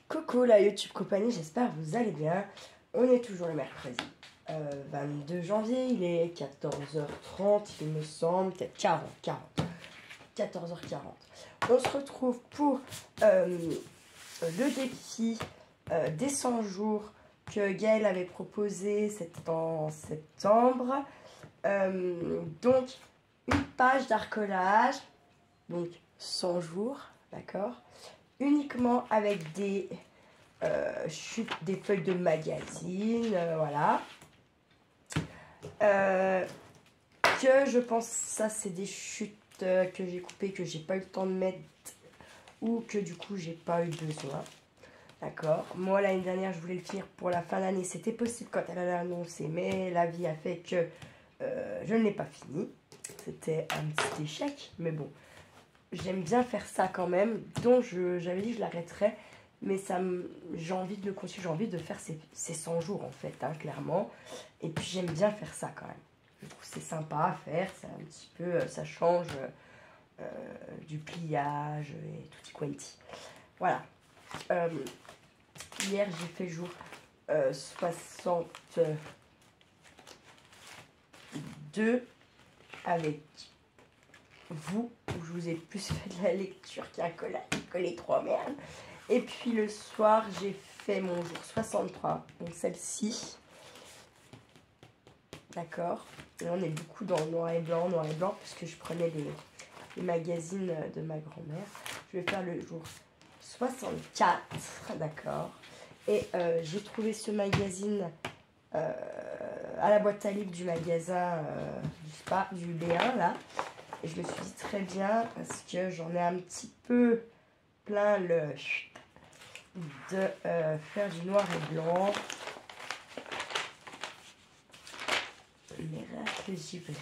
Coucou la YouTube compagnie, j'espère que vous allez bien. On est toujours le mercredi 22 janvier, il est 14h30, il me semble, peut-être 14h40. On se retrouve pour le défi des 100 jours que Gaël avait proposé, c'était en septembre. Donc, une page d'arcolage, donc 100 jours, d'accord, uniquement avec des chutes, des feuilles de magazine, voilà. Que je pense, ça c'est des chutes que j'ai coupées, que j'ai pas eu le temps de mettre, ou que du coup j'ai pas eu besoin. D'accord. Moi l'année dernière je voulais le finir pour la fin d'année, c'était possible quand elle avait annoncé, mais la vie a fait que je ne l'ai pas fini. C'était un petit échec, mais bon. J'aime bien faire ça quand même, donc j'avais dit que je l'arrêterais, mais j'ai envie de le continuer, j'ai envie de faire ces 100 jours en fait, hein, clairement. Et puis j'aime bien faire ça quand même. Je trouve que c'est sympa à faire, c'est un petit peu, ça change du pliage et tutti quanti. Voilà. Hier j'ai fait jour 62 avec vous, où je vous ai plus fait de la lecture qu'un collé 3 merdes. Et puis le soir, j'ai fait mon jour 63, donc celle-ci. D'accord. Et on est beaucoup dans noir et blanc, puisque je prenais les magazines de ma grand-mère. Je vais faire le jour 64, d'accord. Et j'ai trouvé ce magazine à la boîte à livres du magasin du B1, là. Et je me suis dit très bien, parce que j'en ai un petit peu plein de faire du noir et blanc. Miracle givré.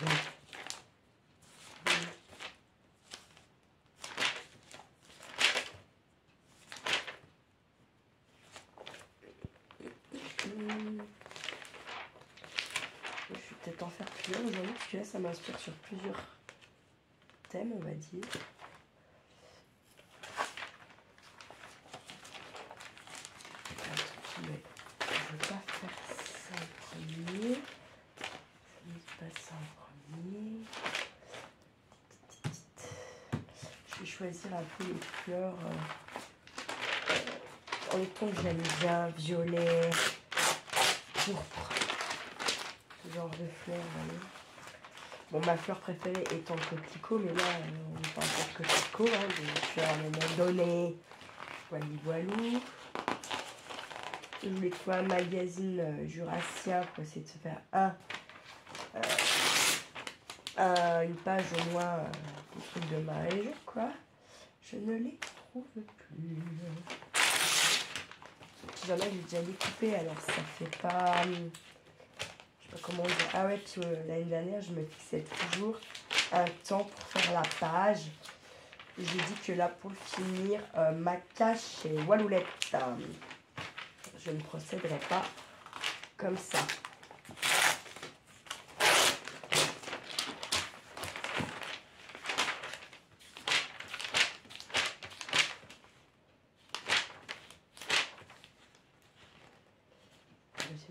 Je vais peut-être en faire plusieurs aujourd'hui, parce que là ça m'inspire sur plusieurs thèmes, on va dire. Mais je ne veux pas faire ça en premier. Je ne mets pas ça en premier. Je vais choisir un peu les fleurs en les tons que j'aime bien, violet, pourpre. Ce genre de fleurs, vous voyez. Bon, ma fleur préférée étant le coquelicot, mais là, on ne parle pas de coquelicot, hein, donc à un moment donné, voilou. Je voulais trouver un magazine jurassien pour essayer de se faire une page au moins des trucs de ma région, quoi. Je ne les trouve plus. Il y en a que j'ai déjà découpé, alors ça fait pas... je sais pas comment dire. Ah ouais, puis l'année dernière, je me fixais toujours un temps pour faire la page. Et j'ai dit que là, pour le finir, ma cache est Waloulette. Je ne procéderai pas comme ça.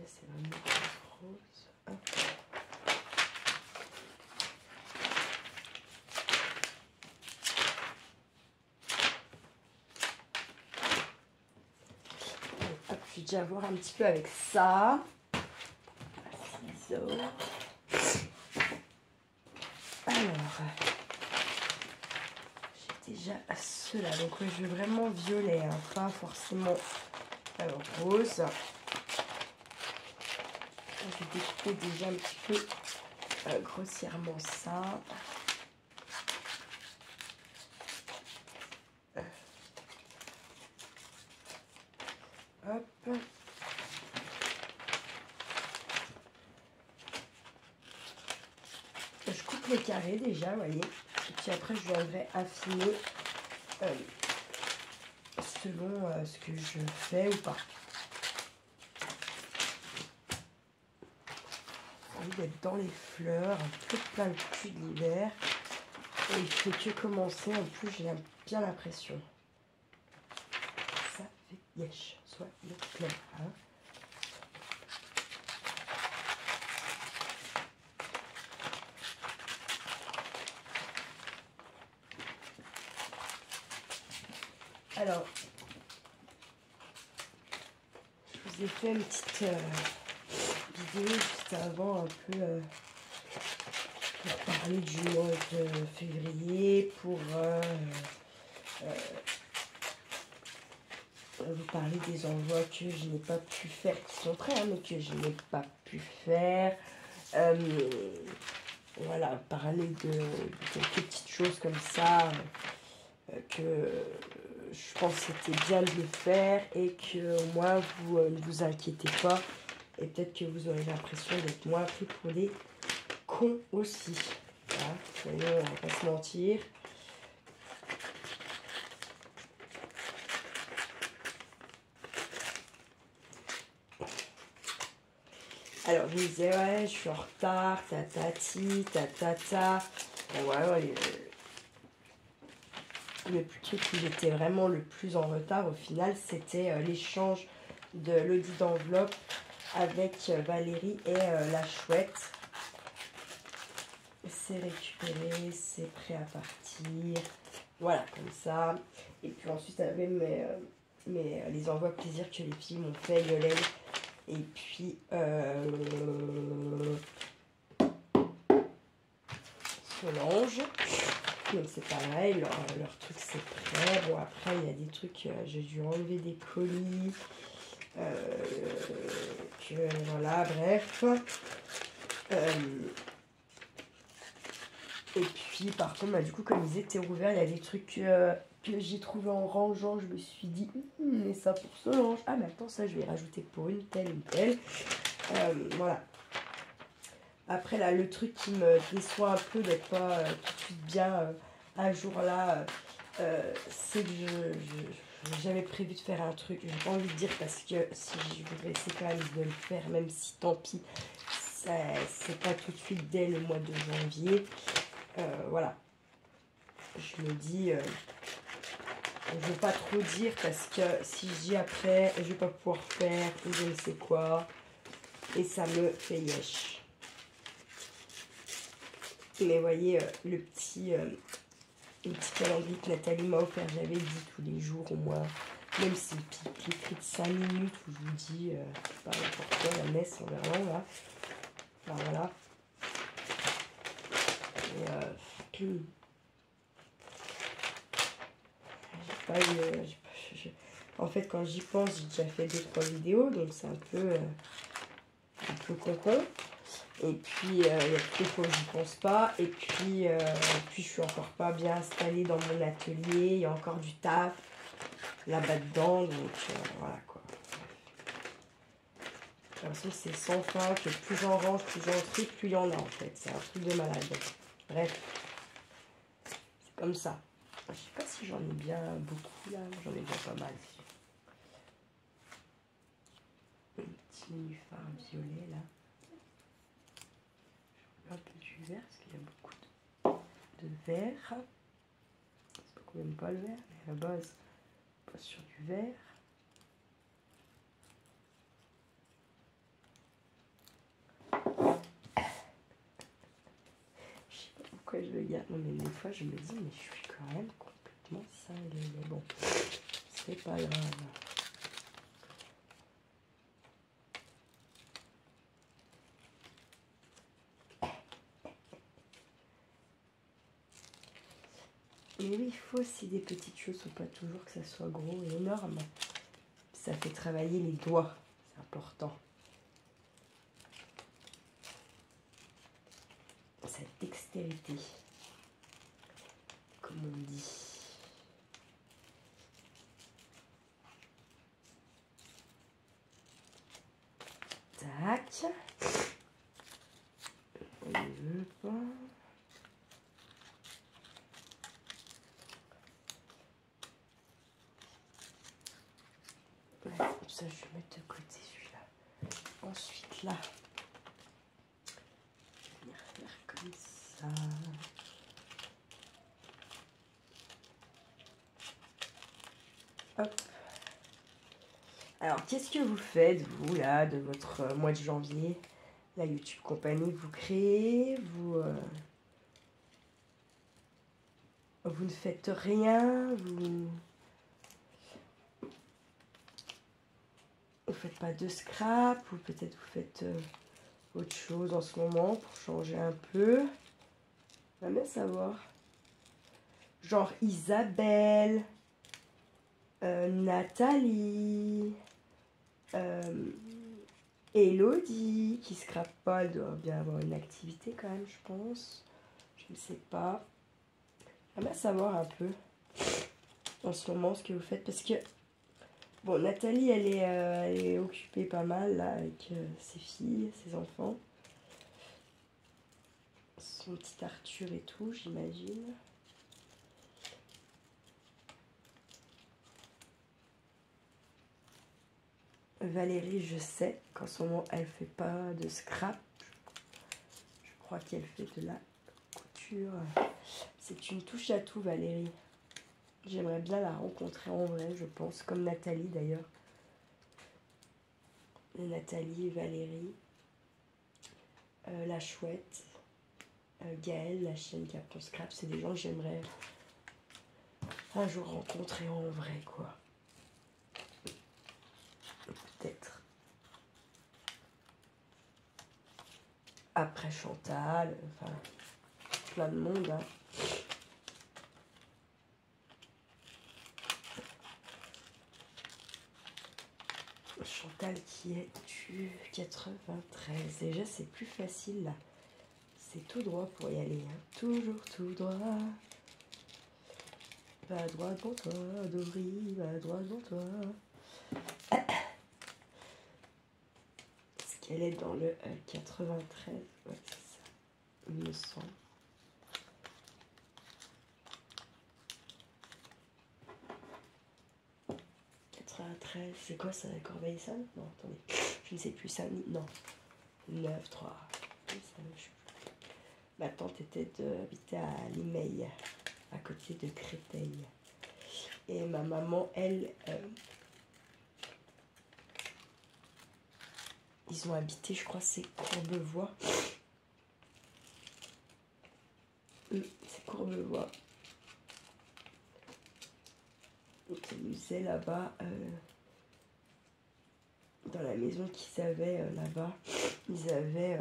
C'est vraiment rose. Hop. Hop, je vais déjà voir un petit peu avec ça. Ciseaux. Alors, j'ai déjà ceux-là. Donc, ouais, je veux vraiment violet, hein, pas forcément rose. Je vais découper déjà un petit peu grossièrement ça. Hop. Je coupe les carrés déjà, vous voyez. Et puis après, je viendrai affiner selon ce que je fais ou pas. J'ai envie d'être dans les fleurs, un peu plein le cul de l'hiver. Et il fait que commencer, en plus j'ai bien l'impression. Ça fait Yesh, soit le plein. Hein. Alors, je vous ai fait une petite vidéo juste avant, un peu pour parler du mois de février, pour vous parler des envois que je n'ai pas pu faire, qui sont prêts, hein, mais que je n'ai pas pu faire. Voilà, parler de quelques petites choses comme ça, que je pense que c'était bien de le faire et que au moins vous ne vous inquiétez pas. Et peut-être que vous aurez l'impression d'être moins pris pour des cons aussi. Voilà, soyons, on va pas se mentir. Alors, je me disais, ouais, je suis en retard, tatati, tatata. Bon, ouais, le truc où j'étais vraiment le plus en retard, au final, c'était l'échange de l'audit d'enveloppe avec Valérie et la chouette. C'est récupéré, c'est prêt à partir. Voilà, comme ça. Et puis ensuite, il y avait les envois plaisir que les filles m'ont fait, Yolène. Et puis, Solange. Donc c'est pareil, leur truc c'est prêt. Bon, après, il y a des trucs, j'ai dû enlever des colis. Voilà, bref. Et puis, par contre, du coup, comme ils étaient ouverts, il y a des trucs que j'ai trouvé en rangeant. Je me suis dit, mais ça pour Solange. Ah, mais attends, ça, je vais rajouter pour une telle. Voilà. Après, là, le truc qui me déçoit un peu d'être pas tout de suite bien à jour là, c'est que j'avais prévu de faire un truc. J'ai pas envie de dire parce que si je voudrais essayer quand même de le faire, même si tant pis, c'est pas tout de suite dès le mois de janvier. Voilà. Je me dis, je veux pas trop dire parce que si je dis après, je vais pas pouvoir faire ou je ne sais quoi. Et ça me fait yesh. Mais voyez, le petit calendrier que Nathalie m'a offert, j'avais dit tous les jours au moins, même si c'est écrit de 5 minutes où je vous dis, pas n'importe quoi, la messe en verlan là. Enfin voilà. Et, j'ai pas eu, en fait, quand j'y pense, j'ai déjà fait 2-3 vidéos, donc c'est un peu con. Et puis, il y a des fois où j'y pense pas. Et puis, je suis encore pas bien installée dans mon atelier. Il y a encore du taf là-bas dedans. Donc, voilà quoi. J'ai l'impression que c'est sans fin, que plus j'en range, plus j'en trie, plus il y en a en fait. C'est un truc de malade. Bref, c'est comme ça. Je sais pas si j'en ai bien beaucoup là. J'en ai déjà pas mal. Un petit nénuphar violet là. Un peu du vert parce qu'il y a beaucoup de vert. C'est pas qu'on n'aime pas le vert, mais à la base, pas sur du vert. Je sais pas pourquoi je le garde. Non, mais des fois, je me dis, mais je suis quand même complètement cinglée. Mais bon, c'est pas grave. Mais oui, il faut aussi des petites choses, faut pas toujours que ça soit gros et énorme. Ça fait travailler les doigts, c'est important. Cette dextérité, comme on dit. Tac. On ne veut pas. Comme ça, je vais mettre de côté celui-là. Ensuite, là, je vais venir faire comme ça. Hop. Alors, qu'est-ce que vous faites, vous, là, de votre mois de janvier? La YouTube compagnie, vous créez, vous ne faites rien, vous faites pas de scrap, ou peut-être vous faites autre chose en ce moment pour changer un peu. On va bien savoir. Genre Isabelle, Nathalie, Elodie, qui scrape pas, elle doit bien avoir une activité quand même, je pense. Je ne sais pas. On va bien savoir un peu en ce moment ce que vous faites, parce que bon, Nathalie, elle est occupée pas mal là, avec ses filles, ses enfants. Son petit Arthur et tout, j'imagine. Valérie, je sais qu'en ce moment, elle fait pas de scrap. Je crois qu'elle fait de la couture. C'est une touche à tout, Valérie. J'aimerais bien la rencontrer en vrai, je pense, comme Nathalie d'ailleurs. Nathalie, Valérie, la chouette, Gaëlle, la chienne qui apprend scrap, c'est des gens que j'aimerais un jour rencontrer en vrai, quoi. Peut-être. Après Chantal, enfin, plein de monde, hein. Chantal qui est du 93. Déjà, c'est plus facile, là. C'est tout droit pour y aller, hein. Toujours tout droit. Va droit devant toi, Dory, va droit devant toi. Est-ce qu'elle est dans le 93? Ouais, c'est ça, il me semble. C'est quoi ça, Corbeil-Essonnes? Non, attendez, je ne sais plus, ça, non. 9-3. Ma tante habitait à Limeil, à côté de Créteil. Et ma maman, elle, ils ont habité, je crois, c'est Courbevoie. C'est Courbevoie. Donc, ils faisaient là-bas, dans la maison qu'ils avaient là-bas, ils avaient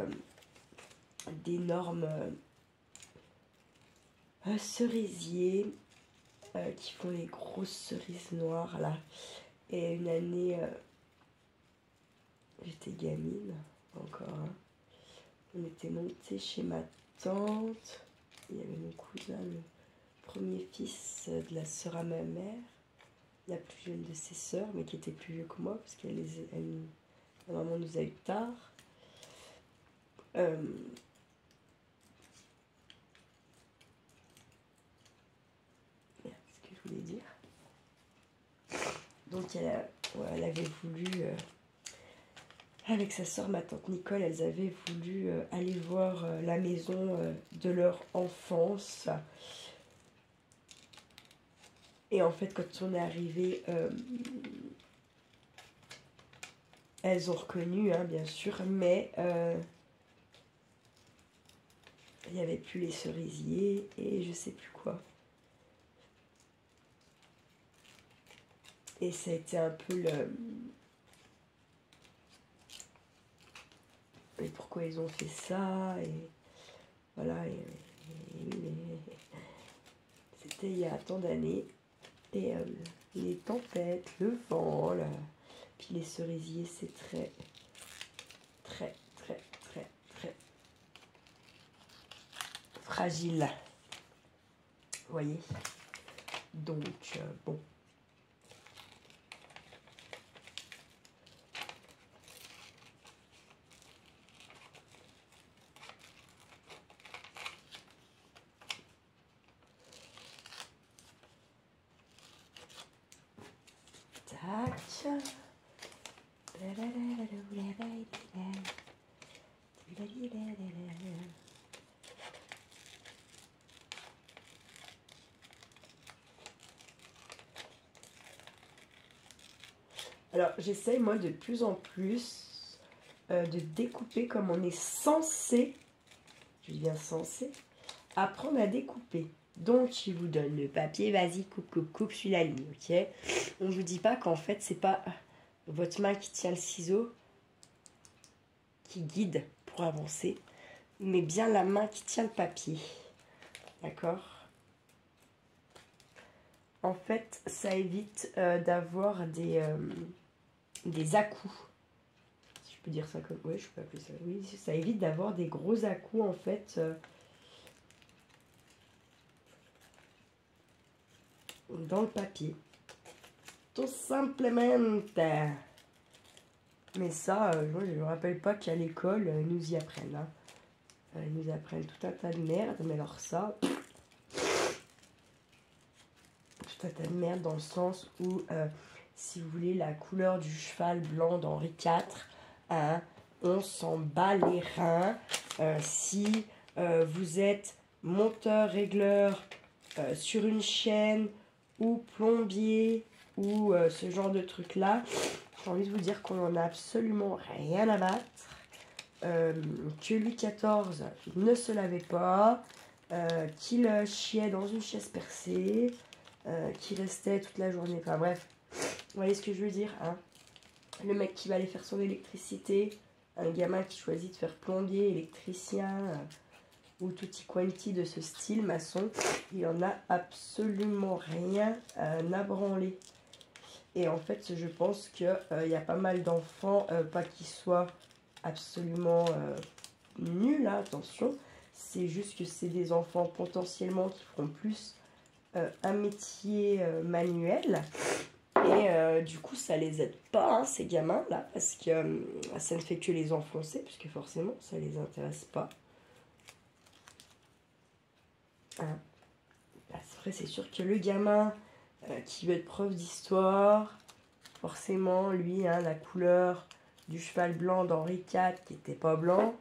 d'énormes cerisiers qui font les grosses cerises noires là. Et une année, j'étais gamine encore, hein. On était monté chez ma tante. Il y avait mon cousin, le premier fils de la sœur à ma mère, la plus jeune de ses sœurs, mais qui était plus vieux que moi, parce ma maman nous a eu tard. Ce que je voulais dire. Donc elle avait voulu, avec sa sœur, ma tante Nicole, elles avaient voulu aller voir la maison de leur enfance. Et en fait, quand on est arrivé, elles ont reconnu, hein, bien sûr, mais il n'y avait plus les cerisiers et je sais plus quoi. Et ça a été un peu et pourquoi ils ont fait ça, et voilà, c'était il y a tant d'années, et les tempêtes, le vent, puis les cerisiers, c'est très, très, très, très, très fragile, vous voyez, donc bon. Tac. Alors, j'essaye, moi, de plus en plus de découper comme on est censé, je dis bien censé, apprendre à découper. Donc, il vous donne le papier, vas-y, coupe, coupe, coupe, suis la ligne, ok? On ne vous dit pas qu'en fait, c'est pas votre main qui tient le ciseau qui guide pour avancer, mais bien la main qui tient le papier, d'accord? En fait, ça évite d'avoir des à-coups. Si je peux dire ça comme... Oui, je peux appeler ça. Oui, ça évite d'avoir des gros à-coups, en fait, dans le papier. Tout simplement. Mais ça, moi, je ne me rappelle pas qu'à l'école, ils nous y apprennent. Hein. Ils nous apprennent tout un tas de merde. Mais alors ça... Tout un tas de merde dans le sens où, si vous voulez, la couleur du cheval blanc d'Henri IV, hein, on s'en bat les reins. Si vous êtes monteur, régleur sur une chaîne ou plombier ou ce genre de truc-là, j'ai envie de vous dire qu'on n'en a absolument rien à battre. Que Louis XIV ne se lavait pas, qu'il chiait dans une chaise percée, qui restait toute la journée. Enfin bref, vous voyez ce que je veux dire, hein? Le mec qui va aller faire son électricité, un gamin qui choisit de faire plombier, électricien ou tutti quanti de ce style maçon, il en a absolument rien à branler. Et en fait, je pense qu'il y a pas mal d'enfants, pas qu'ils soient absolument nuls, hein, attention, c'est juste que c'est des enfants potentiellement qui feront plus un métier manuel. Et du coup, ça les aide pas, hein, ces gamins-là, parce que ça ne fait que les enfoncer, puisque forcément, ça les intéresse pas. Hein. Après, c'est sûr que le gamin qui veut être prof d'histoire, forcément, lui, hein, la couleur du cheval blanc d'Henri IV, qui n'était pas blanc,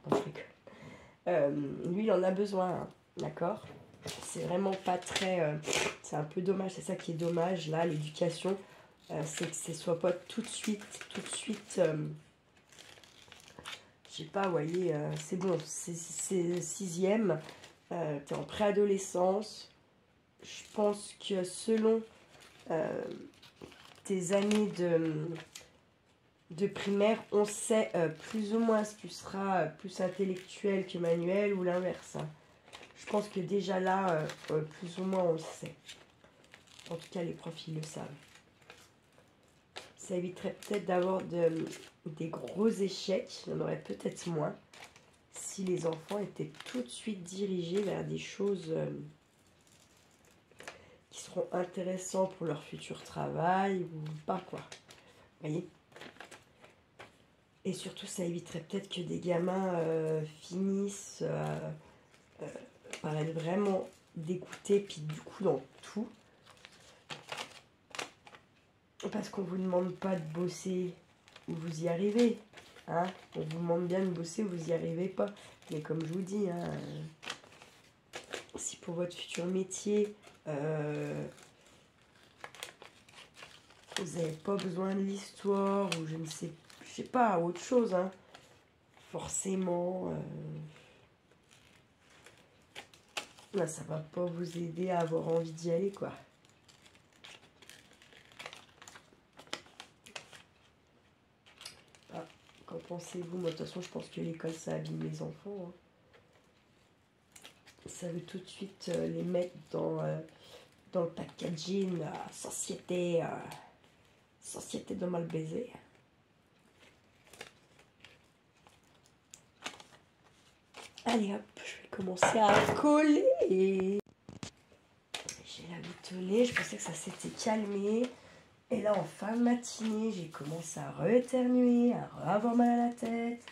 lui, il en a besoin, hein, d'accord? C'est vraiment pas très... c'est un peu dommage, c'est ça qui est dommage, là, l'éducation, c'est que ce soit pas tout de suite, je sais pas, vous voyez, c'est bon, c'est sixième, t'es en préadolescence, je pense que selon tes années de primaire, on sait plus ou moins si tu seras plus intellectuel que manuel ou l'inverse. Hein. Je pense que déjà là, plus ou moins on le sait. En tout cas, les profs, ils le savent. Ça éviterait peut-être d'avoir des gros échecs. Il y en aurait peut-être moins si les enfants étaient tout de suite dirigés vers des choses qui seront intéressantes pour leur futur travail ou pas, quoi. Vous voyez? Et surtout, ça éviterait peut-être que des gamins finissent par être vraiment dégoûtés, puis du coup dans tout. Parce qu'on vous demande pas de bosser où vous y arrivez. Hein, on vous demande bien de bosser où vous y arrivez pas. Mais comme je vous dis, hein, si pour votre futur métier, vous n'avez pas besoin de l'histoire ou je ne sais pas, autre chose, hein, forcément, là, ça va pas vous aider à avoir envie d'y aller, quoi. Ah, qu'en pensez-vous? Moi, de toute façon, je pense que l'école, ça abîme les enfants. Hein. Ça veut tout de suite les mettre dans le packaging société de mal baiser. Allez hop, je vais commencer à coller. J'ai la goutte au nez, je pensais que ça s'était calmé. Et là, en fin de matinée, j'ai commencé à re-éternuer, à avoir mal à la tête.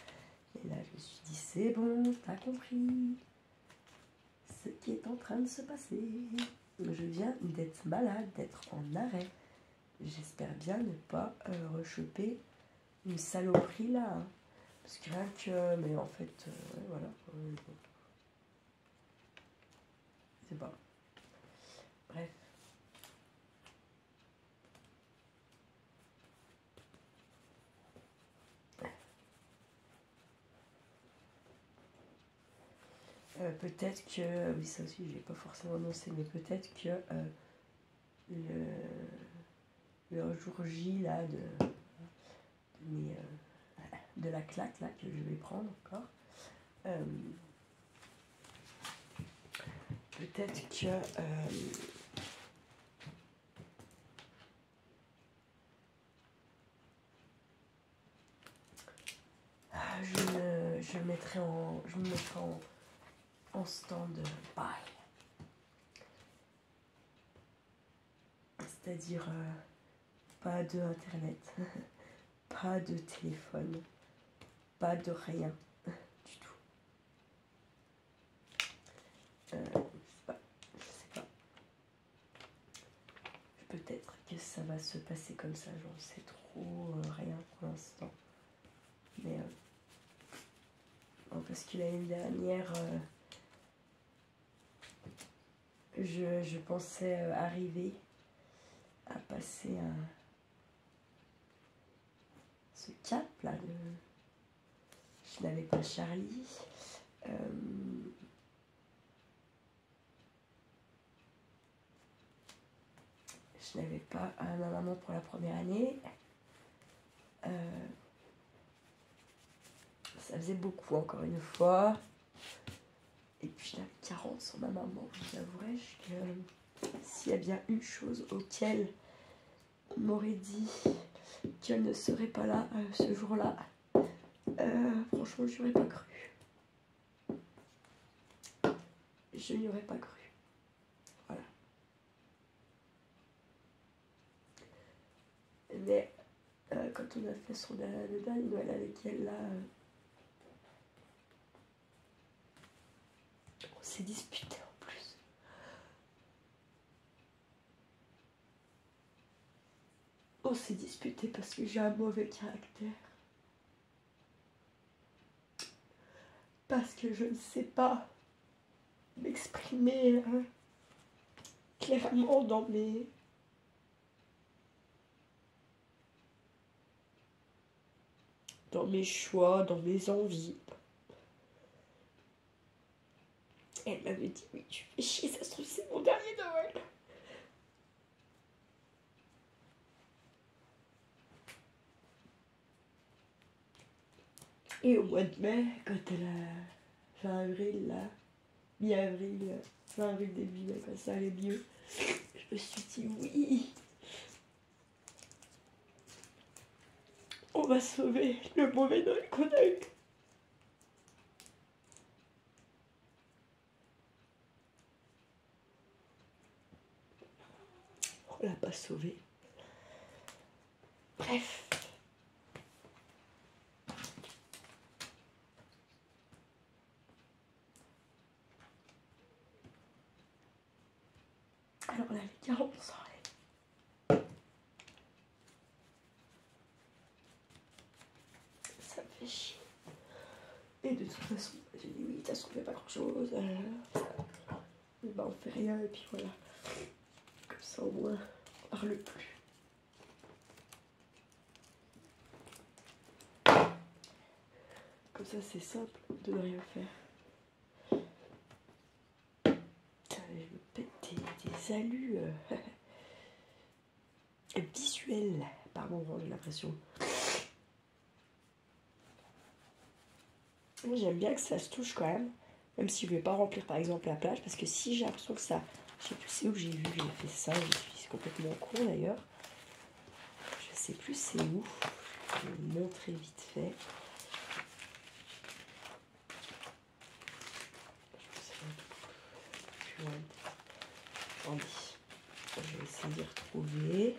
Et là, je me suis dit, c'est bon, t'as compris ce qui est en train de se passer. Je viens d'être malade, d'être en arrêt. J'espère bien ne pas rechoper une saloperie là. Hein. Parce que rien que... Mais en fait, voilà. C'est pas. Bref. Peut-être que, oui ça aussi je l'ai pas forcément annoncé, mais peut-être que le jour J là de la claque là que je vais prendre encore, peut-être que je me mettrai en stand-by. C'est-à-dire pas de internet, pas de téléphone, pas de rien du tout. Je sais pas. Peut-être que ça va se passer comme ça, j'en sais trop rien pour l'instant. Mais non, parce que l'année dernière, je pensais arriver à passer ce cap là je n'avais pas Charlie. Je n'avais pas ma maman pour la première année. Ça faisait beaucoup encore une fois. Et puis j'avais 40 sur ma maman. Je vous avouerai que s'il y a bien une chose auquel on m'aurait dit qu'elle ne serait pas là ce jour-là, franchement je n'y aurais pas cru. Je n'y aurais pas cru. Voilà. Mais quand on a fait le dernier Noël avec elle là, on s'est disputé en plus. On s'est disputé parce que j'ai un mauvais caractère. Parce que je ne sais pas m'exprimer clairement dans mes choix, dans mes envies. Et elle m'avait dit, oui, tu fais chier, ça se trouve, c'est mon dernier Noël. Et au mois de mai, quand elle a fin avril, là, mi-avril, fin avril, début mai, quand ça allait mieux, je me suis dit, oui, on va sauver le mauvais Noël qu'on a eu. On l'a pas sauvé. Bref. Alors là, les 40 soirées. Ça me fait chier. Et de toute façon, j'ai dit oui, de toute façon, on fait pas grand chose. Et ben, on fait rien, et puis voilà. Comme ça, au moins, on parle plus. Comme ça, c'est simple de ne rien faire. Putain, je me pète des alus visuels par moment, j'ai l'impression. Moi, j'aime bien que ça se touche quand même si je ne vais pas remplir par exemple la plage, parce que si j'ai l'impression que ça, je sais plus c'est où que j'ai vu, j'ai fait ça, je suis complètement con d'ailleurs. Je sais plus c'est où, je vais vous montrer vite fait. Attendez, je vais essayer d'y retrouver.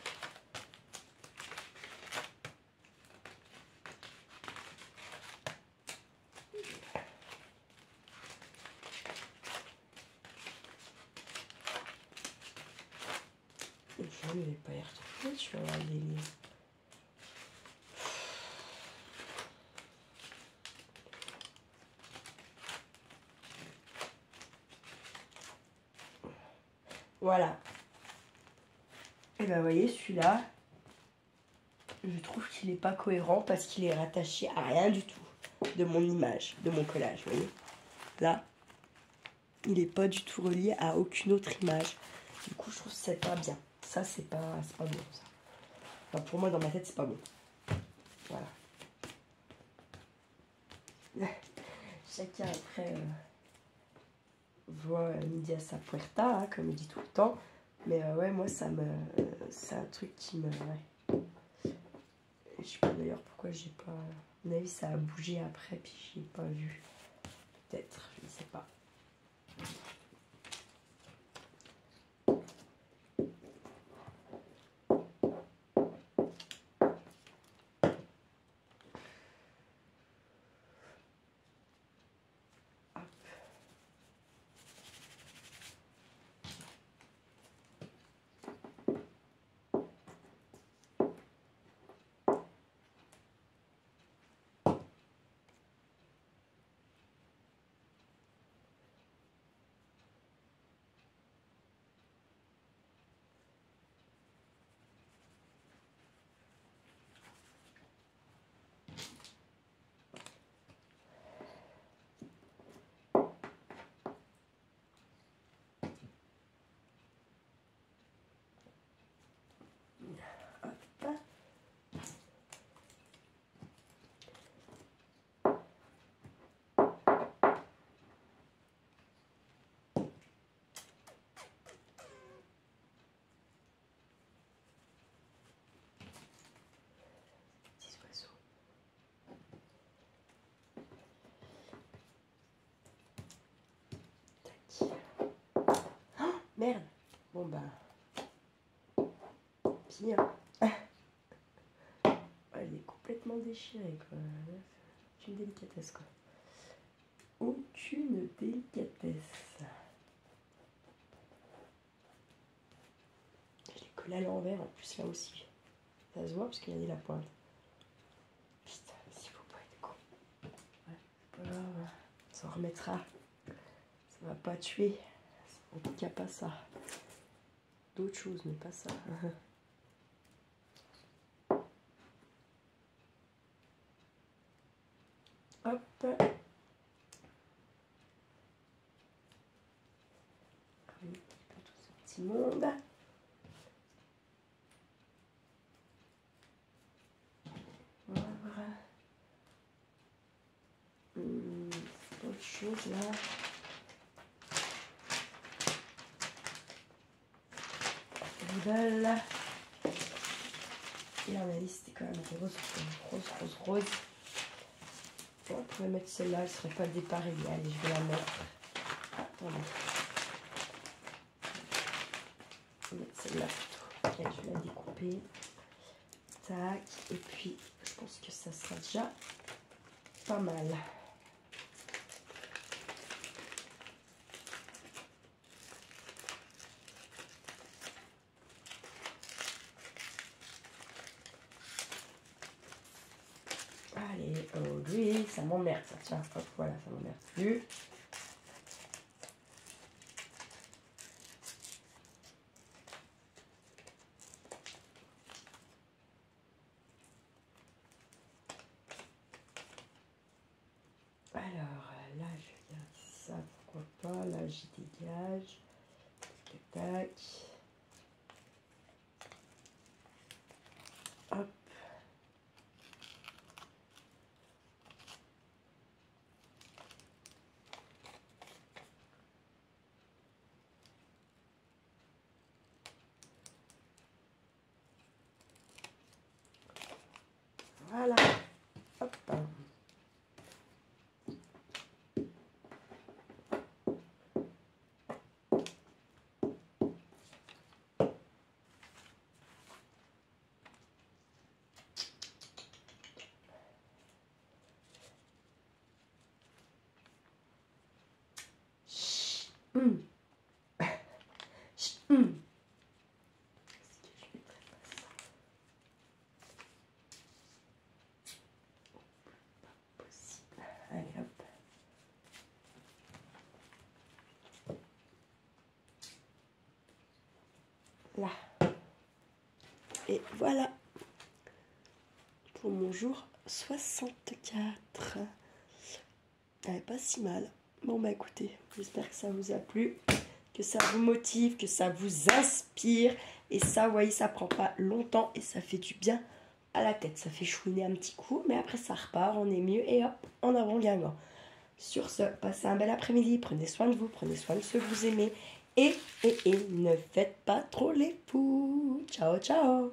Je ne vais pas y retrouver, je vais avoir des liens. Voilà. Et ben vous voyez, celui-là, je trouve qu'il n'est pas cohérent parce qu'il est rattaché à rien du tout de mon image, de mon collage, vous voyez. Là, il n'est pas du tout relié à aucune autre image. Du coup, je trouve que c'est pas bien. Ça, c'est pas bon, ça. Enfin, pour moi, dans ma tête, c'est pas bon. Voilà. Chacun, après, voit midi à sa puerta, hein, comme il dit tout le temps. Mais ouais, moi, c'est un truc qui me... Ouais. Je sais pas d'ailleurs pourquoi j'ai pas... À mon avis, ça a bougé après, puis j'ai pas vu. Peut-être, je ne sais pas. Merde. Bon bah. Pire. Elle est complètement déchirée quoi. C'est une délicatesse quoi. Aucune délicatesse. Je l'ai collé à l'envers en plus là aussi. Ça se voit parce qu'il y a la pointe. Putain, s'il faut pas être con. Ouais, c'est pas grave. Ça en remettra. Ça va pas tuer. En tout cas pas ça. D'autres choses, mais pas ça. Hop. Tout ce petit monde. Voilà. Autre chose là. Là. Et là, on a dit c'était quand même rose. Bon, on pourrait mettre celle-là, elle serait pas le départ idéal. Je vais la mettre. Attendez. Je vais mettre celle-là plutôt. Et je vais la découper. Tac. Et puis, je pense que ça sera déjà pas mal. Allez, oh lui, ça m'emmerde ça. Tiens, hop, voilà, ça m'emmerde plus. Alors, là, je garde ça, pourquoi pas. Là, j'y dégage. Tac. Hop. Voilà. Hop. Hum. Hum. Allez, hop. Là. Et voilà. Pour mon jour 64. Elle est pas si mal. Bon bah écoutez, j'espère que ça vous a plu, que ça vous motive, que ça vous inspire. Et ça, vous voyez, ça prend pas longtemps et ça fait du bien à la tête. Ça fait chouiner un petit coup, mais après ça repart, on est mieux et hop, en avant Guingamp. Sur ce, passez un bel après-midi, prenez soin de vous, prenez soin de ceux que vous aimez et ne faites pas trop les fous. Ciao, ciao.